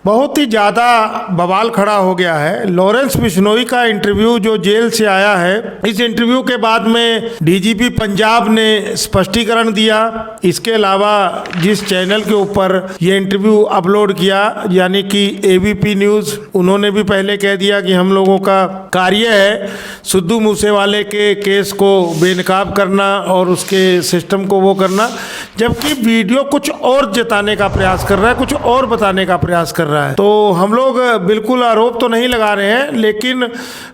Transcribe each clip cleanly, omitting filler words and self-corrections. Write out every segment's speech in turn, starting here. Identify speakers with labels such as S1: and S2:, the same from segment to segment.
S1: बहुत ही ज़्यादा बवाल खड़ा हो गया है। लॉरेंस बिश्नोई का इंटरव्यू जो जेल से आया है, इस इंटरव्यू के बाद में डीजीपी पंजाब ने स्पष्टीकरण दिया। इसके अलावा जिस चैनल के ऊपर ये इंटरव्यू अपलोड किया यानी कि एबीपी न्यूज़, उन्होंने भी पहले कह दिया कि हम लोगों का कार्य है सिद्धू मूसेवाले के केस को बेनकाब करना और उसके सिस्टम को वो करना, जबकि वीडियो कुछ और जताने का प्रयास कर रहा है, कुछ और बताने का प्रयास कर रहा है। तो हम लोग बिल्कुल आरोप तो नहीं लगा रहे हैं, लेकिन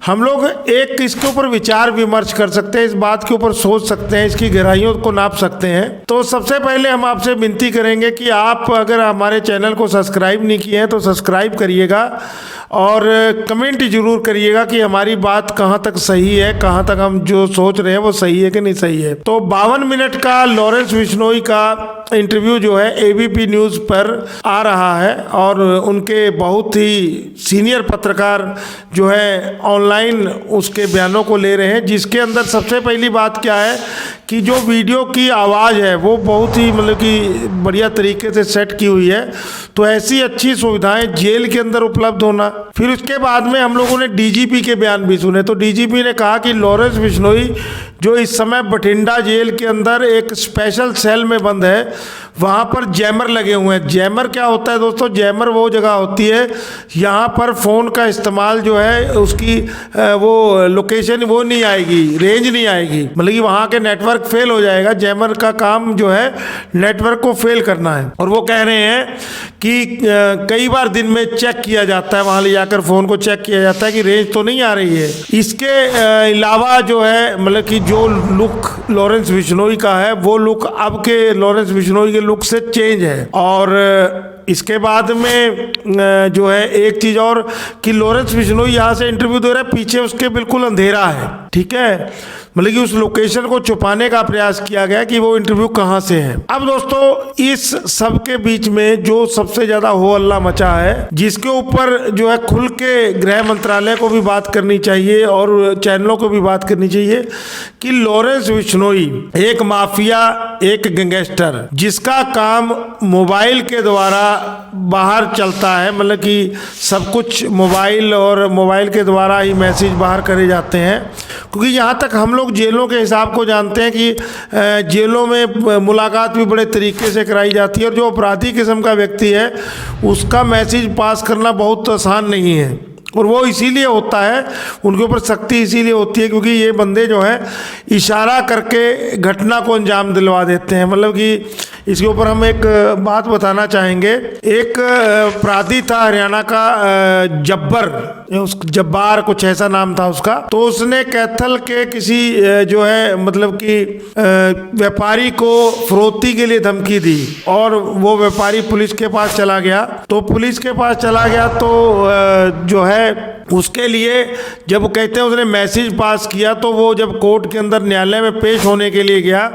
S1: हम लोग एक इसके ऊपर विचार विमर्श कर सकते हैं, इस बात के ऊपर सोच सकते हैं, इसकी गहराइयों को नाप सकते हैं। तो सबसे पहले हम आपसे विनती करेंगे कि आप अगर हमारे चैनल को सब्सक्राइब नहीं किए हैं तो सब्सक्राइब करिएगा और कमेंट जरूर करिएगा कि हमारी बात कहाँ तक सही है, कहाँ तक हम जो सोच रहे हैं वो सही है कि नहीं सही है। तो 52 मिनट का लॉरेंस बिश्नोई का इंटरव्यू जो है एबीपी न्यूज़ पर आ रहा है और उनके बहुत ही सीनियर पत्रकार जो है ऑनलाइन उसके बयानों को ले रहे हैं, जिसके अंदर सबसे पहली बात क्या है कि जो वीडियो की आवाज़ है वो बहुत ही मतलब कि बढ़िया तरीके से सेट की हुई है। तो ऐसी अच्छी सुविधाएं जेल के अंदर उपलब्ध होना। फिर उसके बाद में हम लोगों ने डीजीपी के बयान भी सुने। तो डीजीपी ने कहा कि लॉरेंस बिश्नोई जो इस समय बठिंडा जेल के अंदर एक स्पेशल सेल में बंद है, वहाँ पर जैमर लगे हुए हैं। जैमर क्या होता है दोस्तों? जैमर वो जगह होती है यहाँ पर फ़ोन का इस्तेमाल जो है उसकी वो लोकेशन वो नहीं आएगी, रेंज नहीं आएगी, मतलब कि वहाँ के नेटवर्क फेल हो जाएगा। जैमर का काम जो है नेटवर्क को फेल करना है। और वो कह रहे हैं कि कई बार दिन में चेक किया जाता है, वहाँ ले जाकर फ़ोन को चेक किया जाता है कि रेंज तो नहीं आ रही है। इसके अलावा जो है मतलब कि जो लुक लॉरेंस बिश्नोई का है वो लुक अब के लॉरेंस बिश्नोई के लुक से चेंज है। और इसके बाद में जो है एक चीज़ और कि लॉरेंस बिश्नोई यहाँ से इंटरव्यू दे रहा है, पीछे उसके बिल्कुल अंधेरा है, ठीक है, मतलब कि उस लोकेशन को छुपाने का प्रयास किया गया कि वो इंटरव्यू कहाँ से है। अब दोस्तों इस सब के बीच में जो सबसे ज़्यादा हो हल्ला मचा है, जिसके ऊपर जो है खुल के गृह मंत्रालय को भी बात करनी चाहिए और चैनलों को भी बात करनी चाहिए कि लॉरेंस बिश्नोई एक माफिया, एक गैंगस्टर जिसका काम मोबाइल के द्वारा बाहर चलता है, मतलब कि सब कुछ मोबाइल और मोबाइल के द्वारा ही मैसेज बाहर करे जाते हैं। क्योंकि यहाँ तक हम लोग जेलों के हिसाब को जानते हैं कि जेलों में मुलाकात भी बड़े तरीके से कराई जाती है और जो अपराधी किस्म का व्यक्ति है उसका मैसेज पास करना बहुत आसान नहीं है। और वो इसीलिए होता है, उनके ऊपर सख्ती इसीलिए होती है क्योंकि ये बंदे जो हैं इशारा करके घटना को अंजाम दिलवा देते हैं। मतलब कि इसके ऊपर हम एक बात बताना चाहेंगे। एक अपराधी था हरियाणा का, जब्बार कुछ ऐसा नाम था उसका। तो उसने कैथल के किसी जो है मतलब कि व्यापारी को फरोख्ती के लिए धमकी दी और वो व्यापारी पुलिस के पास चला गया। तो पुलिस के पास चला गया तो जो है उसके लिए जब वो कहते हैं उसने मैसेज पास किया, तो वो जब कोर्ट के अंदर न्यायालय में पेश होने के लिए गया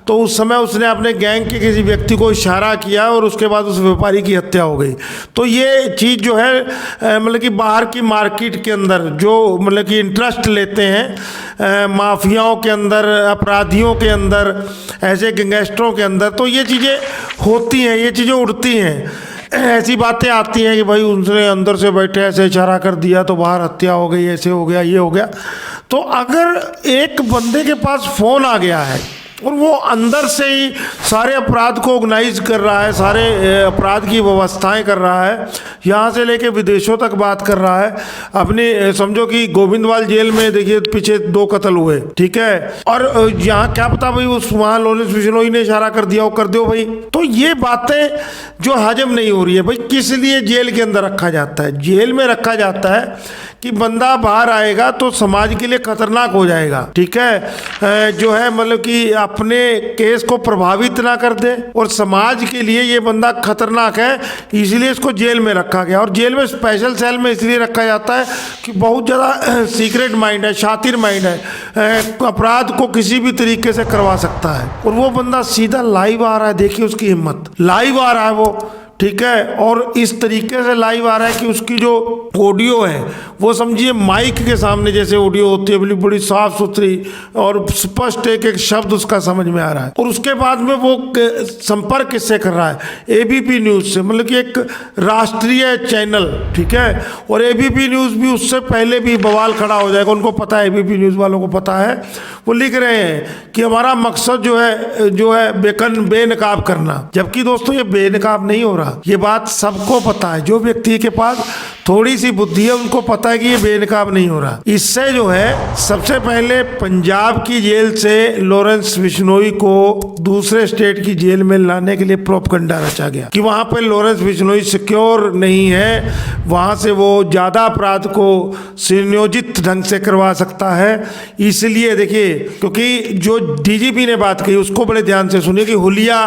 S1: तो उस समय उसने अपने गैंग के किसी व्यक्ति को इशारा किया और उसके बाद उस व्यापारी की हत्या हो गई। तो ये चीज़ जो है मतलब कि बाहर की मार्केट के अंदर जो मतलब कि इंटरेस्ट लेते हैं माफियाओं के अंदर, अपराधियों के अंदर, ऐसे गैंगस्टरों के अंदर, तो ये चीज़ें होती हैं, ये चीज़ें उड़ती हैं। ऐसी बातें आती हैं कि भाई उनसे अंदर से बैठे ऐसे इशारा कर दिया तो बाहर हत्या हो गई, ऐसे हो गया, ये हो गया। तो अगर एक बंदे के पास फ़ोन आ गया है और वो अंदर से ही सारे अपराध को ऑर्गेनाइज कर रहा है, सारे अपराध की व्यवस्थाएं कर रहा है, यहाँ से लेके विदेशों तक बात कर रहा है। अपनी समझो कि गोविंदवाल जेल में देखिए पीछे 2 कत्ल हुए, ठीक है, और यहाँ क्या पता भाई उस वहाँ लॉरेंस बिश्नोई ने इशारा कर दिया, वो कर दो भाई। तो ये बातें जो हजम नहीं हो रही है भाई, किस लिए जेल के अंदर रखा जाता है? जेल में रखा जाता है कि बंदा बाहर आएगा तो समाज के लिए खतरनाक हो जाएगा, ठीक है, जो है मतलब कि अपने केस को प्रभावित ना कर दे और समाज के लिए ये बंदा खतरनाक है, इसलिए इसको जेल में रखा गया। और जेल में स्पेशल सेल में इसलिए रखा जाता है कि बहुत ज़्यादा सीक्रेट माइंड है, शातिर माइंड है, अपराध को किसी भी तरीके से करवा सकता है। और वो बंदा सीधा लाइव आ रहा है, देखिए उसकी हिम्मत, लाइव आ रहा है वो, ठीक है, और इस तरीके से लाइव आ रहा है कि उसकी जो ऑडियो है वो समझिए माइक के सामने जैसे ऑडियो होती है, बड़ी बड़ी साफ सुथरी और स्पष्ट एक एक शब्द उसका समझ में आ रहा है। और उसके बाद में वो संपर्क किससे कर रहा है? एबीपी न्यूज से, मतलब कि एक राष्ट्रीय चैनल, ठीक है। और एबीपी न्यूज भी उससे पहले भी बवाल खड़ा हो जाएगा, उनको पता है, एबीपी न्यूज वालों को पता है। वो लिख रहे हैं कि हमारा मकसद जो है बेनकाब करना, जबकि दोस्तों ये बेनकाब नहीं हो रहा। ये बात सबको पता है, जो व्यक्ति के पास थोड़ी सी बुद्धि है उनको पता है कि ये बेनकाब नहीं हो रहा। इससे जो है सबसे पहले पंजाब की जेल से लॉरेंस बिश्नोई को दूसरे स्टेट की जेल में लाने के लिए प्रोपगंडा रचा गया कि वहां पर लॉरेंस बिश्नोई सिक्योर नहीं है, वहां से वो ज्यादा अपराध को सुनियोजित ढंग से करवा सकता है। इसलिए देखिए, क्योंकि जो डीजीपी ने बात कही उसको बड़े ध्यान से सुनिए कि हुलिया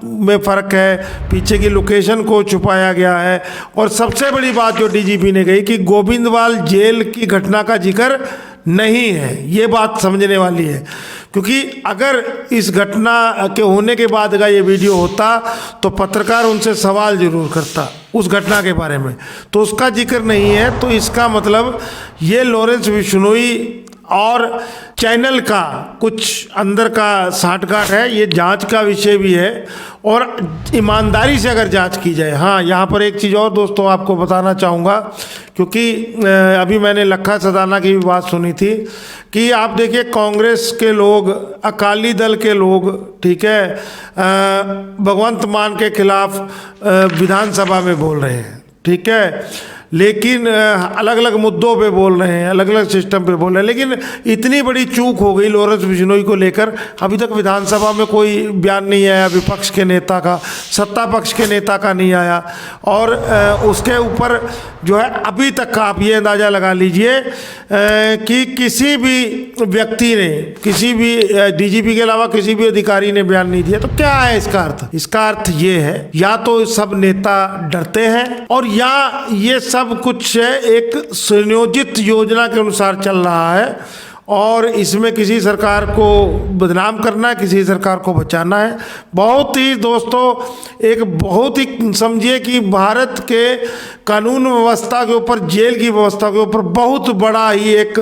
S1: में फर्क है, पीछे की लोकेशन को छुपाया गया है। और सबसे बड़ी बात जो डीजीपी ने कही कि गोविंदवाल जेल की घटना का जिक्र नहीं है, ये बात समझने वाली है। क्योंकि अगर इस घटना के होने के बाद का ये वीडियो होता तो पत्रकार उनसे सवाल जरूर करता उस घटना के बारे में, तो उसका जिक्र नहीं है। तो इसका मतलब ये लॉरेंस बिश्नोई और चैनल का कुछ अंदर का साठगांठ है, ये जांच का विषय भी है। और ईमानदारी से अगर जांच की जाए, हाँ, यहाँ पर एक चीज़ और दोस्तों आपको बताना चाहूँगा, क्योंकि अभी मैंने लखा सदाना की भी बात सुनी थी कि आप देखिए कांग्रेस के लोग, अकाली दल के लोग, ठीक है, भगवंत मान के खिलाफ विधानसभा में बोल रहे हैं, ठीक है, लेकिन अलग अलग मुद्दों पे बोल रहे हैं, अलग अलग सिस्टम पे बोल रहे हैं। लेकिन इतनी बड़ी चूक हो गई लॉरेंस बिश्नोई को लेकर, अभी तक विधानसभा में कोई बयान नहीं आया विपक्ष के नेता का, सत्ता पक्ष के नेता का नहीं आया। और उसके ऊपर जो है अभी तक का आप ये अंदाज़ा लगा लीजिए कि किसी भी व्यक्ति ने, किसी भी डीजीपी के अलावा किसी भी अधिकारी ने बयान नहीं दिया। तो क्या है इसका अर्थ? इसका अर्थ ये है, या तो सब नेता डरते हैं और या ये सब कुछ एक सुनियोजित योजना के अनुसार चल रहा है और इसमें किसी सरकार को बदनाम करना है, किसी सरकार को बचाना है। बहुत ही दोस्तों, एक बहुत ही समझिए कि भारत के कानून व्यवस्था के ऊपर, जेल की व्यवस्था के ऊपर बहुत बड़ा ही एक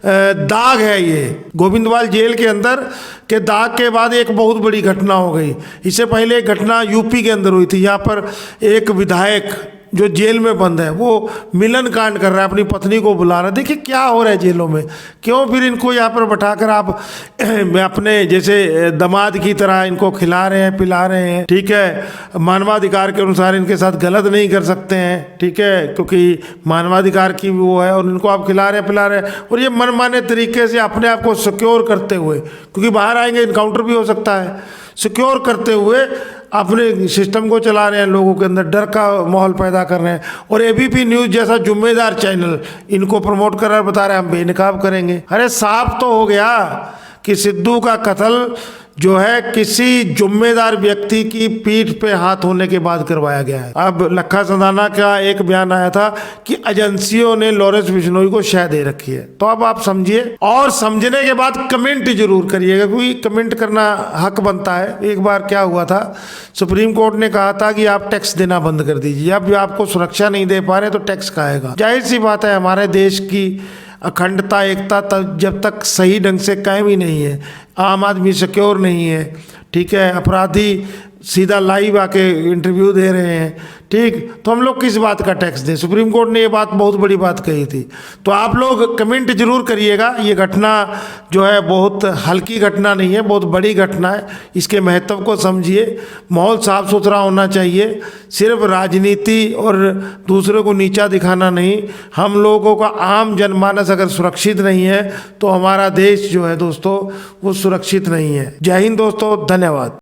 S1: दाग है। ये गोविंदवाल जेल के अंदर के दाग के बाद एक बहुत बड़ी घटना हो गई। इससे पहले एक घटना यूपी के अंदर हुई थी, यहाँ पर एक विधायक जो जेल में बंद है वो मिलन कांड कर रहा है, अपनी पत्नी को बुला रहा है। देखिए क्या हो रहा है जेलों में, क्यों फिर इनको यहाँ पर बैठाकर आप अपने जैसे दामाद की तरह इनको खिला रहे हैं, पिला रहे हैं, ठीक है। मानवाधिकार के अनुसार इनके साथ गलत नहीं कर सकते हैं, ठीक है, क्योंकि मानवाधिकार की वो है, और इनको आप खिला रहे हैं, पिला रहे हैं, और ये मनमाने तरीके से अपने आप को सिक्योर करते हुए, क्योंकि बाहर आएंगे इनकाउंटर भी हो सकता है, सिक्योर करते हुए अपने सिस्टम को चला रहे हैं, लोगों के अंदर डर का माहौल पैदा कर रहे हैं। और एबीपी न्यूज़ जैसा जिम्मेदार चैनल इनको प्रमोट कर रहा है, बता रहे हैं हम बेनकाब करेंगे। अरे साफ तो हो गया कि सिद्धू का कत्ल जो है किसी जिम्मेदार व्यक्ति की पीठ पे हाथ होने के बाद करवाया गया है। अब लखा सदाना का एक बयान आया था कि एजेंसियों ने लॉरेंस बिश्नोई को शह दे रखी है। तो अब आप समझिए, और समझने के बाद कमेंट जरूर करिएगा, क्योंकि कमेंट करना हक बनता है। एक बार क्या हुआ था, सुप्रीम कोर्ट ने कहा था कि आप टैक्स देना बंद कर दीजिए, अब आपको सुरक्षा नहीं दे पा रहे तो टैक्स का आएगा। जाहिर सी बात है, हमारे देश की अखंडता, एकता तक जब तक सही ढंग से कायम ही नहीं है, आम आदमी सिक्योर नहीं है, ठीक है, अपराधी सीधा लाइव आके इंटरव्यू दे रहे हैं, ठीक, तो हम लोग किस बात का टैक्स दें? सुप्रीम कोर्ट ने ये बात, बहुत बड़ी बात कही थी। तो आप लोग कमेंट जरूर करिएगा। ये घटना जो है बहुत हल्की घटना नहीं है, बहुत बड़ी घटना है। इसके महत्व को समझिए। माहौल साफ सुथरा होना चाहिए, सिर्फ राजनीति और दूसरे को नीचा दिखाना नहीं। हम लोगों का आम जनमानस अगर सुरक्षित नहीं है तो हमारा देश जो है दोस्तों वो सुरक्षित नहीं है। जय हिंद दोस्तों, धन्यवाद।